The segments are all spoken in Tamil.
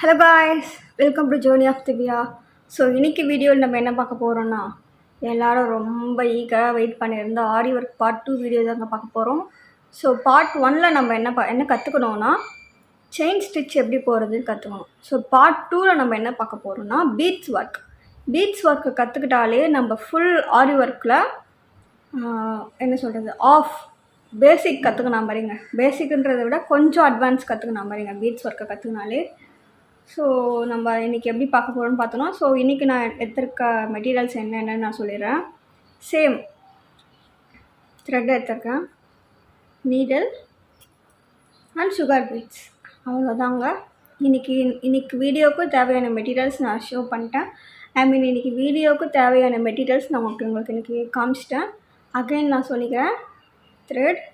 Hello guys, welcome to journey of Divya. So இன்றைக்கி வீடியோவில் நம்ம என்ன பார்க்க போகிறோன்னா, எல்லோரும் ரொம்ப ஈகராக வெயிட் பண்ணியிருந்த ஆரி ஒர்க் பார்ட் 2 வீடியோ தாங்க பார்க்க போகிறோம். ஸோ பார்ட் 1ல் நம்ம என்ன கற்றுக்கணுன்னா, செயின் ஸ்டிச் எப்படி போகிறதுன்னு கற்றுக்கணும். ஸோ பார்ட் 2ல் நம்ம என்ன பார்க்க போகிறோன்னா, பீட்ஸ் ஒர்க்கு கற்றுக்கிட்டாலே நம்ம ஃபுல் ஆரி ஒர்க்கில் என்ன சொல்கிறது பேசிக் கற்றுக்கணும் பாருங்க. பேசிக்குன்றதை விட கொஞ்சம் அட்வான்ஸ் கற்றுக்கணும் பாருங்க பீட்ஸ் ஒர்க்கை கற்றுக்கினாலே. ஸோ நம்ம இன்றைக்கி எப்படி பார்க்க போகிறோம்னு பார்த்தோன்னா, ஸோ இன்றைக்கி நான் எடுத்திருக்க மெட்டீரியல்ஸ் என்னென்னு நான் சொல்லிடுறேன். சேம் த்ரெட் எடுத்திருக்கேன், நீடல் அண்ட் சுகர் பீட்ஸ், அவ்வளோதாங்க. இன்றைக்கி வீடியோவுக்கு தேவையான மெட்டீரியல்ஸ் நான் ஷோ பண்ணிட்டேன். இன்றைக்கி வீடியோவுக்கு தேவையான மெட்டீரியல்ஸ் நான் உங்களுக்கு இன்றைக்கி காமிச்சிட்டேன். அகைன் நான் சொல்லிக்கிறேன், த்ரெட்,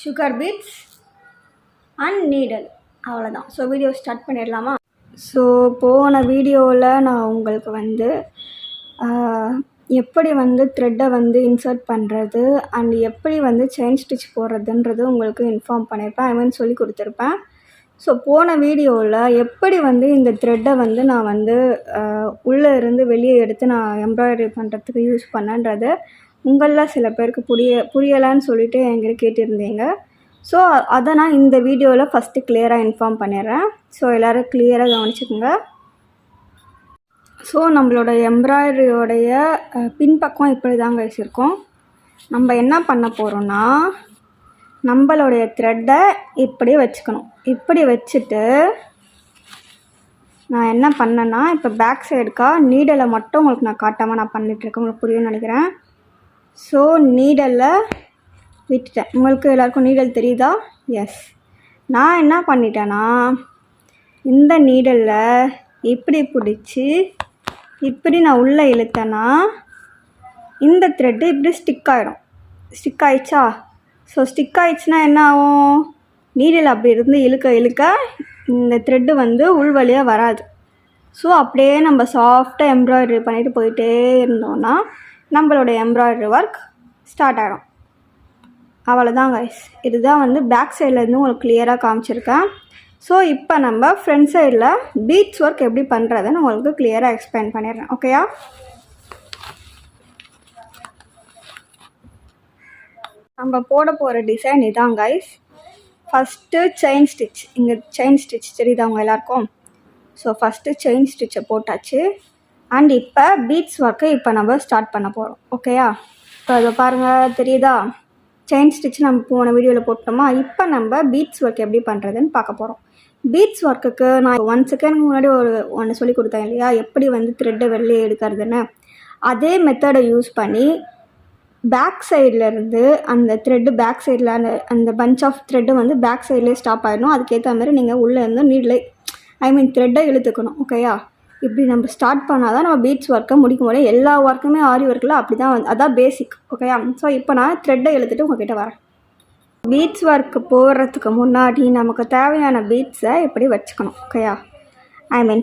சுகர் பீட்ஸ் அண்ட் நீடல், அவ்வளோதான். ஸோ வீடியோ ஸ்டார்ட் பண்ணிடலாமா? ஸோ போன வீடியோவில் நான் உங்களுக்கு எப்படி த்ரெட்டை இன்சர்ட் பண்ணுறது அண்ட் எப்படி செயின் ஸ்டிச் போடுறதுன்றது உங்களுக்கு இன்ஃபார்ம் பண்ணியிருப்பேன், சொல்லி கொடுத்துருப்பேன். ஸோ போன வீடியோவில் எப்படி இந்த த்ரெட்டை நான் உள்ளே இருந்து வெளியே எடுத்து நான் எம்ப்ராய்டரி பண்ணுறதுக்கு யூஸ் பண்ணேன்றது உங்களில் சில பேருக்கு புரியலான்னு சொல்லிட்டு என்கிட்ட கேட்டிருந்தீங்க. ஸோ அதை நான் இந்த வீடியோவில் ஃபஸ்ட்டு கிளியராக இன்ஃபார்ம் பண்ணிடுறேன். ஸோ எல்லோரும் கிளியராக கவனிச்சுக்கோங்க. ஸோ நம்மளோட எம்ப்ராய்டரியோடைய பின்பக்கம் இப்படி தாங்க வச்சுருக்கோம். நம்ம என்ன பண்ண போகிறோன்னா, நம்மளுடைய த்ரெட்டை இப்படி வச்சுக்கணும். இப்படி வச்சுட்டு நான் என்ன பண்ணேன்னா, இப்போ பேக் சைடுக்கா நீடலை மட்டும் உங்களுக்கு நான் காட்டாமல் நான் பண்ணிகிட்ருக்கேன். உங்களுக்கு புரியும்னு நினைக்கிறேன். ஸோ நீடலில் விட்டுட்டேன். உங்களுக்கு எல்லாருக்கும் நீடல் தெரியுதா? எஸ். நான் என்ன பண்ணிட்டேன்னா, இந்த நீடலில் இப்படி பிடிச்சி இப்படி நான் உள்ளே இழுத்தேன்னா இந்த த்ரெட்டு இப்படி ஸ்டிக் ஆகிடுச்சா? ஸோ ஸ்டிக் ஆகிடுச்சுன்னா என்ன ஆகும்? நீடல் அப்படி இருந்து இழுக்க இந்த த்ரெட்டு உள் வழியாக வராது. ஸோ அப்படியே நம்ம சாஃப்டாக எம்ப்ராய்டரி பண்ணிவிட்டு போயிட்டே இருந்தோன்னா நம்மளோட எம்ப்ராய்டரி ஒர்க் ஸ்டார்ட் ஆகிடும். அவ்வளோதான் கைஸ். இதுதான் பேக் சைட்லேருந்து உங்களுக்கு கிளியராக காமிச்சிருக்கேன். ஸோ இப்போ நம்ம ஃப்ரண்ட் சைடில் பீட்ஸ் ஒர்க் எப்படி பண்ணுறதுன்னு உங்களுக்கு கிளியராக எக்ஸ்பிளைன் பண்ணிடுறேன். ஓகேயா? நம்ம போட போகிற டிசைன் இதான் கைஸ். First chain stitch. இங்கே செயின் ஸ்டிச் தெரியுதா அவங்க எல்லாருக்கும்? ஸோ ஃபஸ்ட்டு செயின் ஸ்டிச்சை போட்டாச்சு. அண்ட் இப்போ பீட்ஸ் ஒர்க்கை இப்போ நம்ம ஸ்டார்ட் பண்ண போகிறோம். ஓகேயா? இப்போ அதை பாருங்கள், தெரியுதா? செயின் ஸ்டிச் நம்ம போன வீடியோவில் போட்டோமா. இப்போ நம்ம பீட்ஸ் ஒர்க் எப்படி பண்ணுறதுன்னு பார்க்க போகிறோம். பீட்ஸ் ஒர்க்குக்கு நான் 1 செகண்ட் முன்னாடி ஒன்று சொல்லி கொடுத்தேன் இல்லையா, எப்படி த்ரெட்டை வெளியே எடுக்கிறதுன்னு. அதே மெத்தடை யூஸ் பண்ணி பேக் சைட்லேருந்து அந்த த்ரெட்டு பேக் சைடில் அந்த பஞ்ச் ஆஃப் த்ரெட்டு பேக் சைட்லேயே ஸ்டாப் ஆகிடணும். அதுக்கேற்ற மாதிரி நீங்கள் உள்ளே இருந்து நீடில் த்ரெட்டை இழுத்துக்கணும். ஓகேயா? இப்படி நம்ம ஸ்டார்ட் பண்ணால் தான் நம்ம பீட்ஸ் ஒர்க்கை முடிக்க முடியும். எல்லா ஒர்க்குமே ஆரி ஒர்க்கில் அப்படி தான் அதான் பேசிக். ஓகேயா? ஸோ இப்போ நான் த்ரெட்டை இழுத்துட்டு உங்கள்கிட்ட வரேன். பீட்ஸ் ஒர்க்கு போடுறதுக்கு முன்னாடி நமக்கு தேவையான பீட்ஸை இப்படி வச்சுக்கணும். ஓகேயா?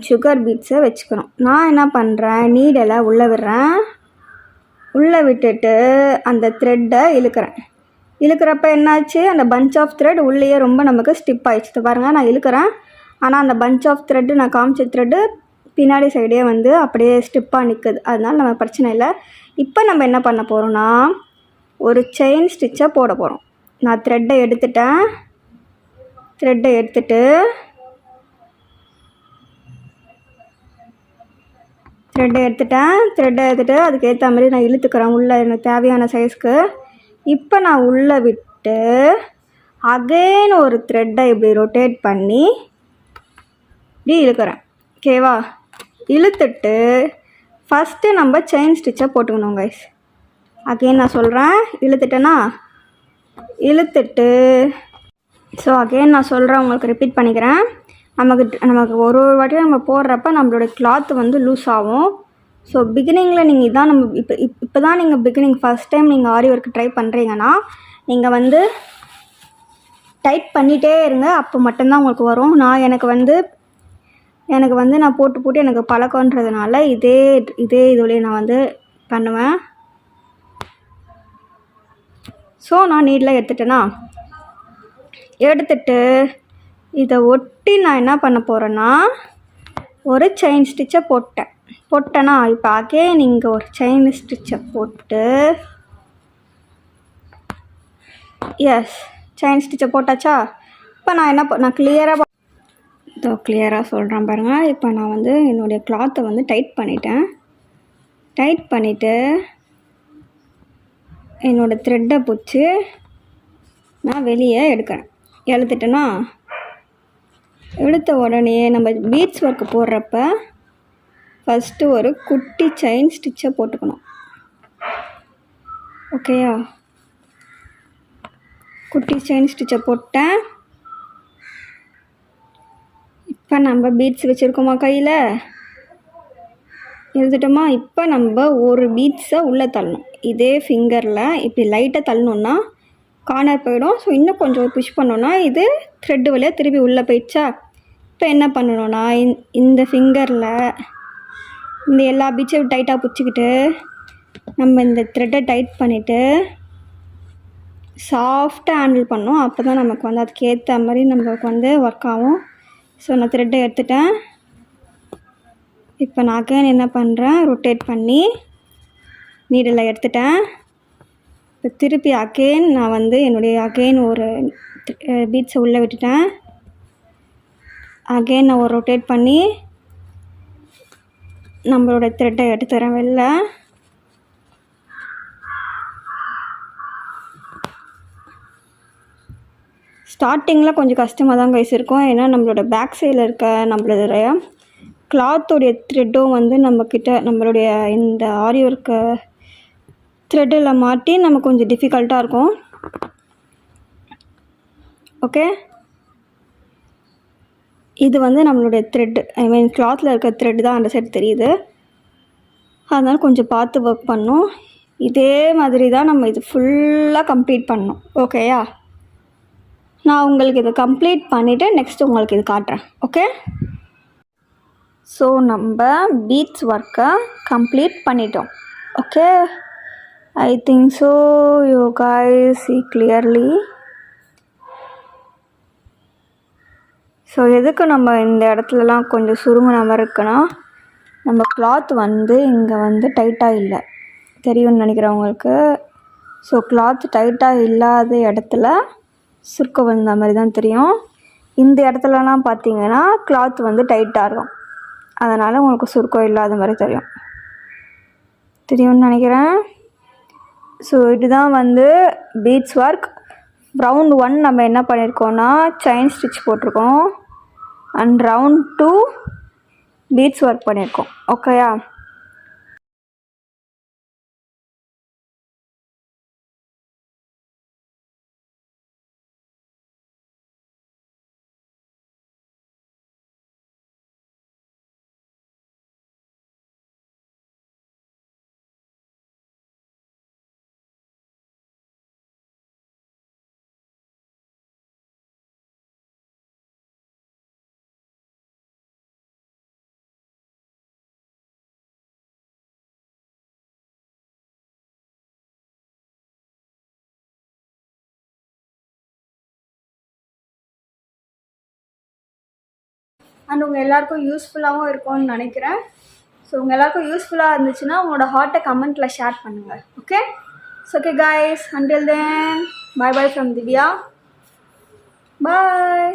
சுகர் பீட்ஸை வச்சுக்கணும். நான் என்ன பண்ணுறேன், நீடலை உள்ளே விடுறேன். உள்ளே விட்டுட்டு அந்த த்ரெட்டை இழுக்கிறப்ப என்னாச்சு, அந்த பஞ்ச் ஆஃப் த்ரெட் உள்ளேயே ரொம்ப நமக்கு ஸ்டிப் ஆகிடுச்சு. பாருங்கள், நான் இழுக்கிறேன். ஆனால் அந்த பஞ்ச் ஆஃப் த்ரெட்டு நான் காமிச்ச த்ரெட்டு பின்னாடி சைடே அப்படியே ஸ்டிப்பாக நிற்குது. அதனால நம்ம பிரச்சனை இல்லை. இப்போ நம்ம என்ன பண்ண போகிறோன்னா, ஒரு செயின் ஸ்டிச்சை போட போகிறோம். நான் த்ரெட்டை எடுத்துட்டு த்ரெட்டை எடுத்துட்டு அதுக்கேற்ற மாதிரி நான் இழுத்துக்கிறேன் உள்ளே எனக்கு தேவையான சைஸ்க்கு. இப்போ நான் உள்ளே விட்டு அகைன் ஒரு த்ரெட்டை இப்படி ரொட்டேட் பண்ணி இப்படி இழுக்கிறேன். ஓகேவா? இழுத்துட்டு ஃபஸ்ட்டு நம்ம செயின் ஸ்டிச்சை போட்டுக்கணும் கைஸ். அகைன் நான் சொல்கிறேன், இழுத்துட்டு ஸோ அகைன் நான் சொல்கிறேன், உங்களுக்கு ரிப்பீட் பண்ணிக்கிறேன். நமக்கு ஒரு வாட்டியும் நம்ம போடுறப்ப நம்மளோட கிளாத் லூஸ் ஆகும். ஸோ பிகினிங்கில் நீங்கள் இதான் நம்ம இப்போ தான் நீங்கள் பிகினிங் ஃபஸ்ட் டைம் நீங்கள் ஆரி ஒர்க் ட்ரை பண்ணுறீங்கன்னா நீங்கள் டைட் பண்ணிகிட்டே இருங்க. அப்போ மட்டும்தான் உங்களுக்கு வரும். எனக்கு நான் போட்டு எனக்கு பழக்கன்றதுனால இதே இதுலேயே நான் பண்ணுவேன். ஸோ நான் நீடில் எடுத்துட்டு இதை ஒட்டி நான் என்ன பண்ண போகிறேன்னா ஒரு செயின் ஸ்டிச்சை போட்டேன்னா இப்போ அகெயின் இங்கே ஒரு செயின் ஸ்டிச்சை போட்டு எஸ் செயின் ஸ்டிச்சை போட்டாச்சா. இப்போ நான் நான் கிளியராக சொல்கிறேன் பாருங்கள். இப்போ நான் வந்து என்னுடைய கிளாத்தை வந்து டைட் பண்ணிவிட்டு என்னோடய த்ரெட்டை பிடிச்சி நான் வெளியே எடுத்துட்டேன்னா எடுத்த உடனே நம்ம பீட்ஸ் ஒர்க்கு போடுறப்ப ஃபஸ்ட்டு ஒரு குட்டி செயின் ஸ்டிச்சை போட்டுக்கணும். ஓகேயா, குட்டி செயின் ஸ்டிச்சை போட்டேன். இப்போ நம்ம பீட்ஸ் வச்சுருக்கோமா கையில் எழுதிட்டோமா. இப்போ நம்ம ஒரு பீட்ஸை உள்ளே தள்ளணும். இதே ஃபிங்கரில் இப்படி லைட்டாக தள்ளணுன்னா கார்னர் போயிடும். ஸோ இன்னும் கொஞ்சம் புஷ் பண்ணோன்னா இது த்ரெட்டு வழியாக திருப்பி உள்ளே போயிடுச்சா. இப்போ என்ன பண்ணணும்னா இந்த ஃபிங்கரில் இந்த எல்லா பீட்ஸையும் டைட்டாக பிடிச்சிக்கிட்டு நம்ம இந்த த்ரெட்டை டைட் பண்ணிவிட்டு சாஃப்டாக ஹேண்டில் பண்ணோம். அப்போ தான் நமக்கு வந்து அதுக்கேற்ற மாதிரி நம்மளுக்கு வந்து ஒர்க் ஆகும். ஸோ நான் த்ரெட்டை எடுத்துட்டேன். இப்போ நான் அகைன் என்ன பண்ணுறேன், ரொட்டேட் பண்ணி நீடில் எடுத்துட்டேன். இப்போ திருப்பி அகைன் நான் வந்து என்னுடைய ஒரு பீட்ஸை உள்ளே விட்டுட்டேன். அகைன் நான் ஒரு ரொட்டேட் பண்ணி நம்மளோட த்ரெட்டை எடுத்துறேன் வெளில. ஸ்டார்டிங்கில் கொஞ்சம் கஷ்டமாக தான் கைஸ் இருக்கும். ஏன்னா நம்மளோட பேக் சைடில் இருக்க நம்மளுடைய கிளாத்தோடைய த்ரெட்டும் வந்து நம்மளுடைய இந்த ஆரி ஒர்க்கு த்ரெட்டில் மாட்டி நமக்கு கொஞ்சம் டிஃபிகல்ட்டாக இருக்கும். ஓகே, இது வந்து நம்மளுடைய த்ரெட்டு, கிளாத்தில் இருக்க த்ரெட்டு தான் அந்த சைடு தெரியுது. அதனால் கொஞ்சம் பார்த்து ஒர்க் பண்ணணும். இதே மாதிரி தான் நம்ம இது ஃபுல்லாக கம்ப்ளீட் பண்ணணும். ஓகேயா, நான் உங்களுக்கு இதை கம்ப்ளீட் பண்ணிவிட்டு நெக்ஸ்ட்டு உங்களுக்கு இது காட்டுறேன். ஓகே, ஸோ நம்ம பீட்ஸ் ஒர்க்கை கம்ப்ளீட் பண்ணிட்டோம். Okay, I think so you guys see clearly. So எதுக்கு நம்ம இந்த இடத்துலலாம் கொஞ்சம் சுருங்கின மாதிரி இருக்குன்னா நம்ம கிளாத் வந்து இங்கே வந்து டைட்டாக இல்லை, தெரியும்னு நினைக்கிறவங்களுக்கு. ஸோ கிளாத் டைட்டாக இல்லாத இடத்துல சுருக்கம் வந்த மாதிரி தான் தெரியும். இந்த இடத்துலலாம் பார்த்தீங்கன்னா கிளாத் வந்து டைட்டாக இருக்கும், அதனால் உங்களுக்கு சுருக்கம் இல்லாத மாதிரி தெரியும்னு நினைக்கிறேன். ஸோ இதுதான் வந்து பீட்ஸ் ஒர்க். ரவுண்ட் 1 நம்ம என்ன பண்ணியிருக்கோன்னா செயின் ஸ்டிச் போட்டிருக்கோம் அண்ட் ரவுண்ட் 2 பீட்ஸ் ஒர்க் பண்ணியிருக்கோம். ஓகேயா, அண்ட் உங்கள் எல்லாேருக்கும் யூஸ்ஃபுல்லாகவும் இருக்கும்னு நினைக்கிறேன். ஸோ உங்கள் எல்லாேருக்கும் யூஸ்ஃபுல்லாக இருந்துச்சுன்னா உங்களோட ஹார்ட்டை கமெண்ட்டில் ஷேர் பண்ணுங்கள். Okay, so okay guys, until then bye bye from Divya. Bye.